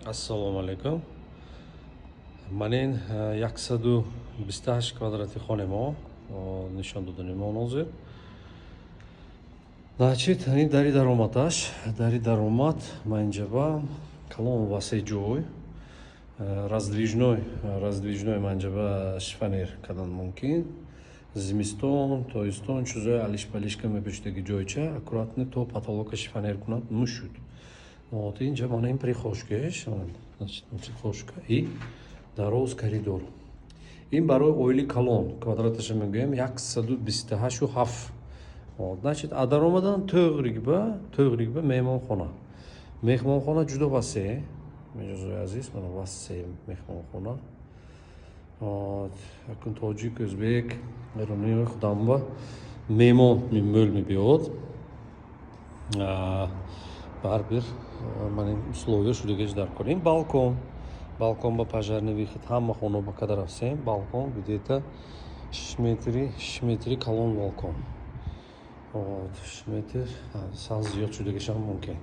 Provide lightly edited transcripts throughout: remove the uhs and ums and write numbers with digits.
Ассалому алайкум. Манин 128 квадрати хоне мо нишон додани мо нозир. Значит, ин дари даромадаш, дари даромад манҷаба калон васе ҷой, раздвижной манҷаба шифонер кардан мумкин. Зимистон, тоистон чизои алиш-балишка мепӯшидаги ҷойча аккуратно то потолока шифонер кунад мушуд. Вот инҷа мана ин прихошкаш, значит, прихошка и дароз коридор. Ин барои оили калон квадраташа мегӯям 128.7. Значит, адаромадан тӯғриба меҳмонхона. Меҳмонхона ҷудо васеъ, меҷозои азиз, мана васеъ меҳмонхона. Якун тоҷик, ӯзбек, эрони худамба меҳмон мӯл мебиёд. Барбир ман условия шудагаш дар кор. Ин балкон ба пожарный выход. Ҳама хонаба када рафсем. Балкон где-то 6 метри калон балкон. 6 метр сал зиёд шудагашам мумкин.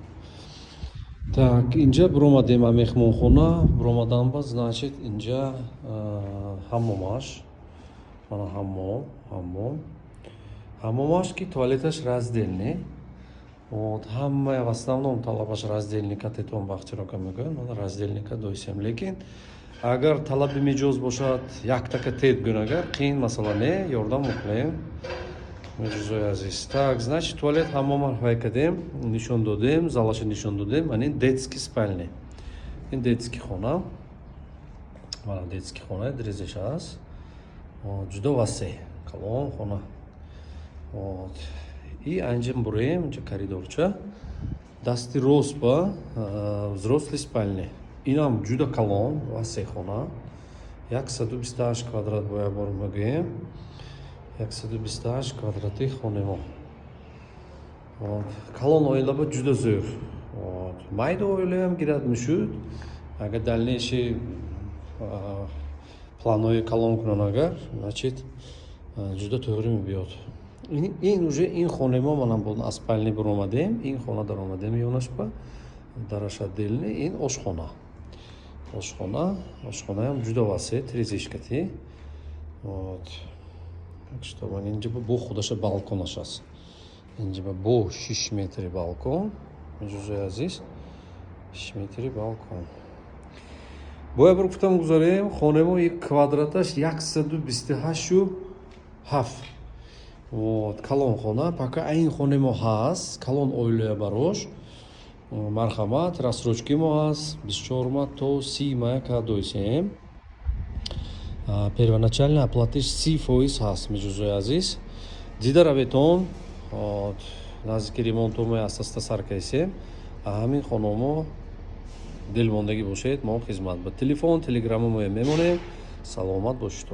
Так, инҷа биромадем а меҳмонхона. Биромаданба, значит, инҷа ҳаммомаш. Мана ҳаммомаш ки туалеташ раздельный. Вот, ҳамаи в основном талабаш раздельника тетон бахчарока мегӯянд, ман раздельника доистем. Лекин агар талаби миҷоз бошад, яктака тет гӯн агар қиин масъала не, ёрдам мекунем. Меҷозои азиз. Так, значит, туалет ҳаммома ҳай кардем, нишон додем, залаша нишон додем. Ин детский спальня. Ин детский хона. Мана детский хона, дрезеш аст. Ҷудо васеъ, калон хона. Вот. И анҷам бурем, инҷа коридорча. Дасти рост ба взрослый спальня. Инам ҷуда калон, васеъ хона. 128 квадрат бо як бор мегӯем. 128 квадрати хонемо. Калон оилаба ҷуда зӯр. Майда оилаам гирад мешуд. Агар дальнейший планои калон кунан агар, значит, ҷуда тӯғри мебиёд. Ин уже ин хонемо манам бо аспальни биромадем, ин хона даромадем ёнашба, дараш отдельный, ин ошхона. Ошхонаам ҷудо васеъ, 3 Вот. Так что ман инҷа бо худаша балконаш аст. Инҷа бо 6 метри балкон. Меҷозои азиз, 6 метри балкон. Бо як бор гуфтам гузарем, хонемо квадраташ 128.7. Вот, калон хона, пока ин хонемо ҳаст, калон оилая барош. Марҳамат, рассрочки мо ҳаст, 24 ма то 30 мая ка доисем. Первоначальный оплатиш 30% ҳаст, меҷозои азиз. Дида раветон, наздики ремонтомо аста сар кайсем. Ҳамин хонамо дилмондагӣ бошед, мо хизмат ба телефон, телеграммо мемонем. Саломат бошед.